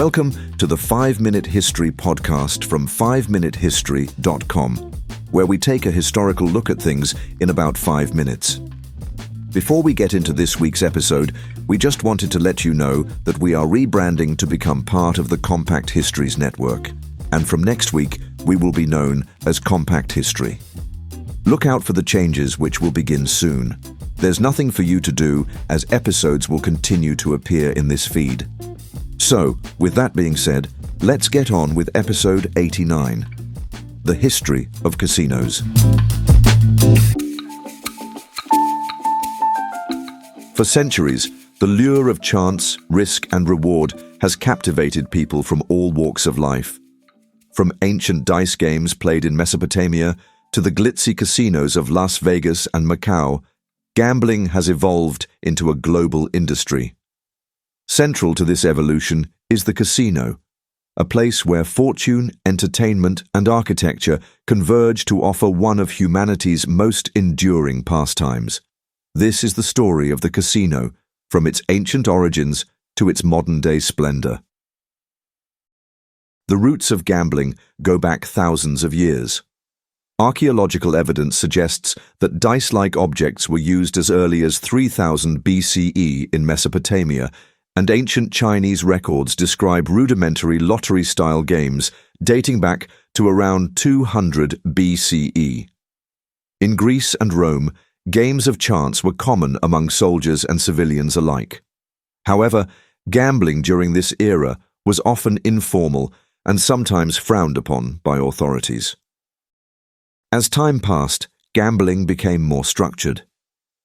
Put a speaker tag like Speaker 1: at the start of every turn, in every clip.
Speaker 1: Welcome to the 5-Minute History podcast from 5minutehistory.com, where we take a historical look at things in about 5 minutes. Before we get into this week's episode, we just wanted to let you know that we are rebranding to become part of the Compact Histories network, and from next week we will be known as Compact History. Look out for the changes, which will begin soon. There's nothing for you to do, as episodes will continue to appear in this feed. So, with that being said, let's get on with episode 89, The History of Casinos. For centuries, the lure of chance, risk, and reward has captivated people from all walks of life. From ancient dice games played in Mesopotamia to the glitzy casinos of Las Vegas and Macau, gambling has evolved into a global industry. Central to this evolution is the casino, a place where fortune, entertainment, and architecture converge to offer one of humanity's most enduring pastimes. This is the story of the casino, from its ancient origins to its modern-day splendor. The roots of gambling go back thousands of years. Archaeological evidence suggests that dice-like objects were used as early as 3000 BCE in Mesopotamia, and ancient Chinese records describe rudimentary lottery-style games dating back to around 200 BCE. In Greece and Rome, games of chance were common among soldiers and civilians alike. However, gambling during this era was often informal and sometimes frowned upon by authorities. As time passed, gambling became more structured.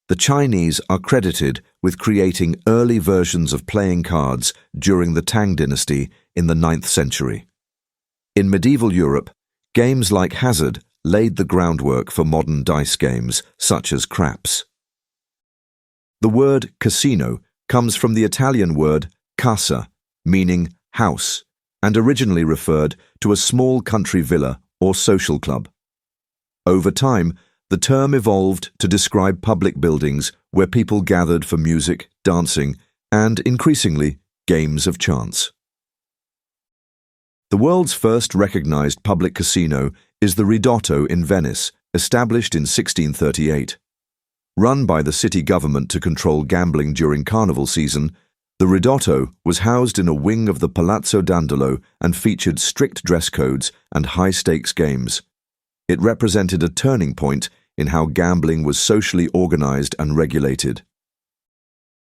Speaker 1: The Chinese are credited with creating early versions of playing cards during the Tang dynasty in the 9th century. In medieval Europe, games like hazard laid the groundwork for modern dice games, such as craps. The word casino comes from the Italian word casa, meaning house, and originally referred to a small country villa or social club. Over time, the term evolved to describe public buildings where people gathered for music, dancing, and, increasingly, games of chance. The world's first recognized public casino is the Ridotto in Venice, established in 1638. Run by the city government to control gambling during carnival season, the Ridotto was housed in a wing of the Palazzo Dandolo and featured strict dress codes and high-stakes games. It represented a turning point in how gambling was socially organized and regulated.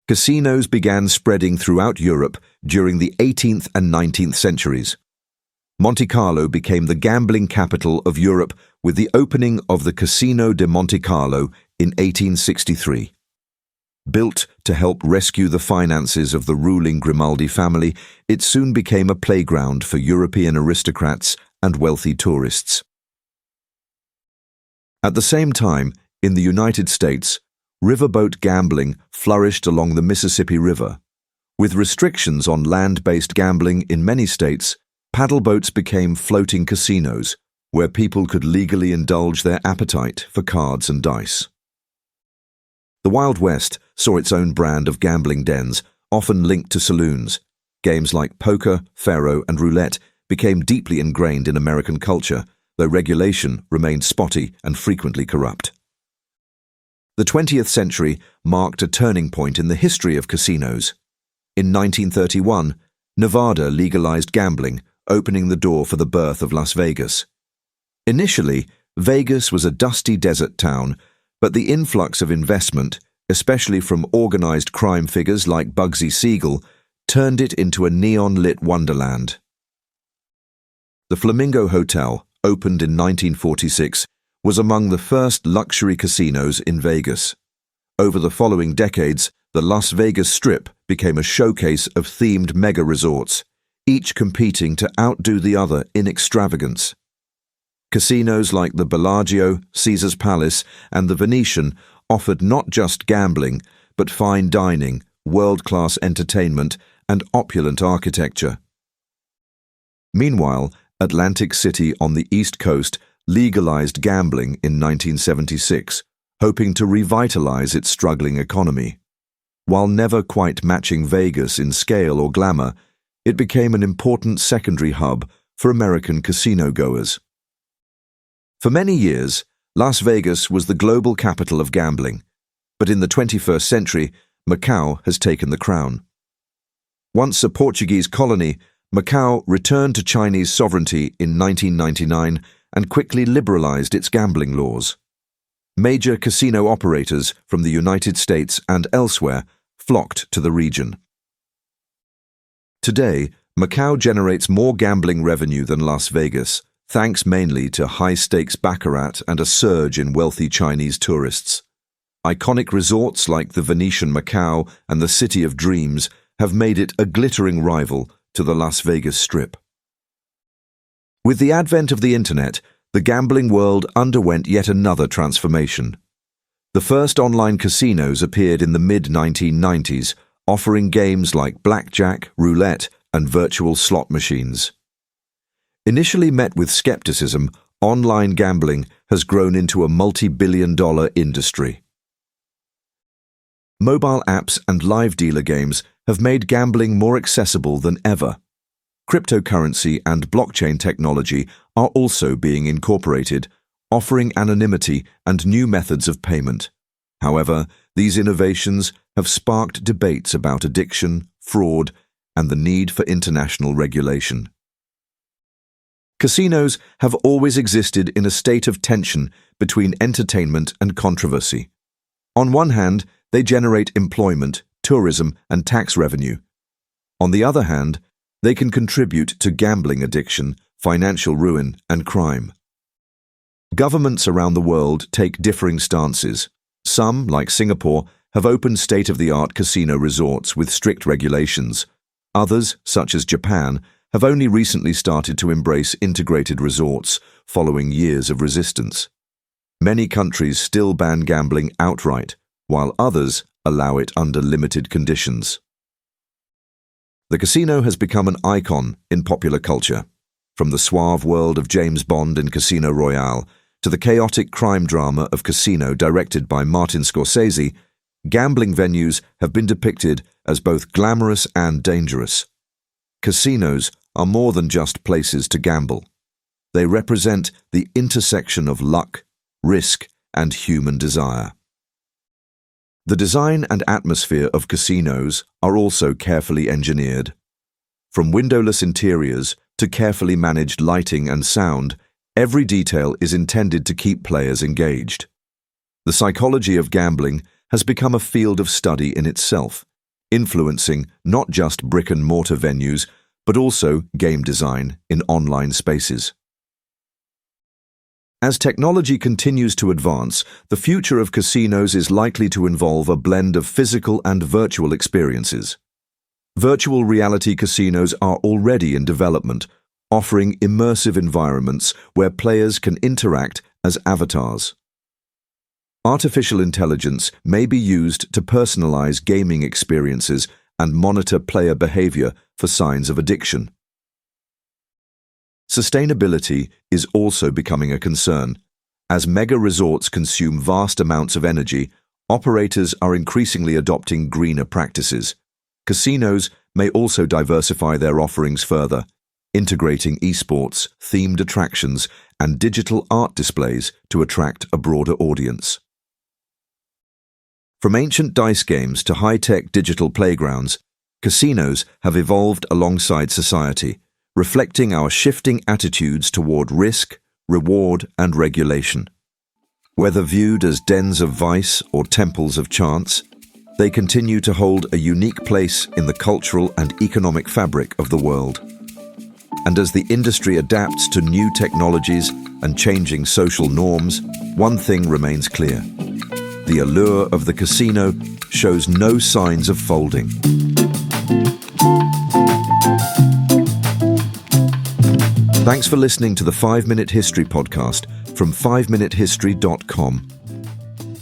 Speaker 1: Casinos began spreading throughout Europe during the 18th and 19th centuries. Monte Carlo became the gambling capital of Europe with the opening of the Casino de Monte Carlo in 1863. Built to help rescue the finances of the ruling Grimaldi family, it soon became a playground for European aristocrats and wealthy tourists. At the same time, in the United States, riverboat gambling flourished along the Mississippi River. With restrictions on land-based gambling in many states, paddle boats became floating casinos, where people could legally indulge their appetite for cards and dice. The Wild West saw its own brand of gambling dens, often linked to saloons. Games like poker, faro, and roulette became deeply ingrained in American culture, though regulation remained spotty and frequently corrupt. The 20th century marked a turning point in the history of casinos. In 1931, Nevada legalized gambling, opening the door for the birth of Las Vegas. Initially, Vegas was a dusty desert town, but the influx of investment, especially from organized crime figures like Bugsy Siegel, turned it into a neon-lit wonderland. The Flamingo Hotel, opened in 1946, was among the first luxury casinos in Vegas. Over the following decades, the Las Vegas Strip became a showcase of themed mega-resorts, each competing to outdo the other in extravagance. Casinos like the Bellagio, Caesar's Palace, and the Venetian offered not just gambling, but fine dining, world-class entertainment, and opulent architecture. Meanwhile, Atlantic City on the East Coast legalized gambling in 1976, hoping to revitalize its struggling economy. While never quite matching Vegas in scale or glamour, it became an important secondary hub for American casino goers. For many years, Las Vegas was the global capital of gambling, but in the 21st century, Macau has taken the crown. Once a Portuguese colony, Macau returned to Chinese sovereignty in 1999 and quickly liberalized its gambling laws. Major casino operators from the United States and elsewhere flocked to the region. Today, Macau generates more gambling revenue than Las Vegas, thanks mainly to high-stakes baccarat and a surge in wealthy Chinese tourists. Iconic resorts like the Venetian Macau and the City of Dreams have made it a glittering rival to the Las Vegas Strip. With the advent of the Internet, the gambling world underwent yet another transformation. The first online casinos appeared in the mid-1990s, offering games like blackjack, roulette, and virtual slot machines. Initially met with skepticism, online gambling has grown into a multi-billion-dollar industry. Mobile apps and live dealer games have made gambling more accessible than ever. Cryptocurrency and blockchain technology are also being incorporated, offering anonymity and new methods of payment. However, these innovations have sparked debates about addiction, fraud, and the need for international regulation. Casinos have always existed in a state of tension between entertainment and controversy. On one hand, they generate employment, tourism, and tax revenue. On the other hand, they can contribute to gambling addiction, financial ruin, and crime. Governments around the world take differing stances. Some, like Singapore, have opened state-of-the-art casino resorts with strict regulations. Others, such as Japan, have only recently started to embrace integrated resorts following years of resistance. Many countries still ban gambling outright, while others allow it under limited conditions. The casino has become an icon in popular culture, from the suave world of James Bond in Casino Royale to the chaotic crime drama of Casino directed by Martin Scorsese. Gambling venues have been depicted as both glamorous and dangerous. Casinos are more than just places to gamble. They represent the intersection of luck, risk, and human desire. The design and atmosphere of casinos are also carefully engineered. From windowless interiors to carefully managed lighting and sound, every detail is intended to keep players engaged. The psychology of gambling has become a field of study in itself, influencing not just brick-and-mortar venues, but also game design in online spaces. As technology continues to advance, the future of casinos is likely to involve a blend of physical and virtual experiences. Virtual reality casinos are already in development, offering immersive environments where players can interact as avatars. Artificial intelligence may be used to personalize gaming experiences and monitor player behavior for signs of addiction. Sustainability is also becoming a concern. As mega resorts consume vast amounts of energy, operators are increasingly adopting greener practices. Casinos may also diversify their offerings further, integrating esports, themed attractions, and digital art displays to attract a broader audience. From ancient dice games to high-tech digital playgrounds, casinos have evolved alongside society, reflecting our shifting attitudes toward risk, reward, and regulation. Whether viewed as dens of vice or temples of chance, they continue to hold a unique place in the cultural and economic fabric of the world. And as the industry adapts to new technologies and changing social norms, one thing remains clear. The allure of the casino shows no signs of folding. Thanks for listening to the 5-Minute History podcast from 5minutehistory.com.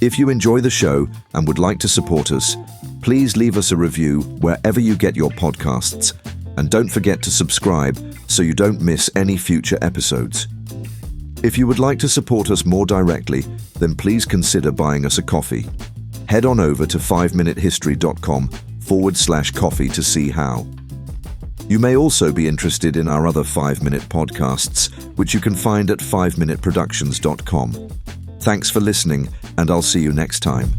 Speaker 1: If you enjoy the show and would like to support us, please leave us a review wherever you get your podcasts, and don't forget to subscribe so you don't miss any future episodes. If you would like to support us more directly, then please consider buying us a coffee. Head on over to 5minutehistory.com/coffee to see how. You may also be interested in our other 5-minute podcasts, which you can find at 5minuteproductions.com. Thanks for listening, and I'll see you next time.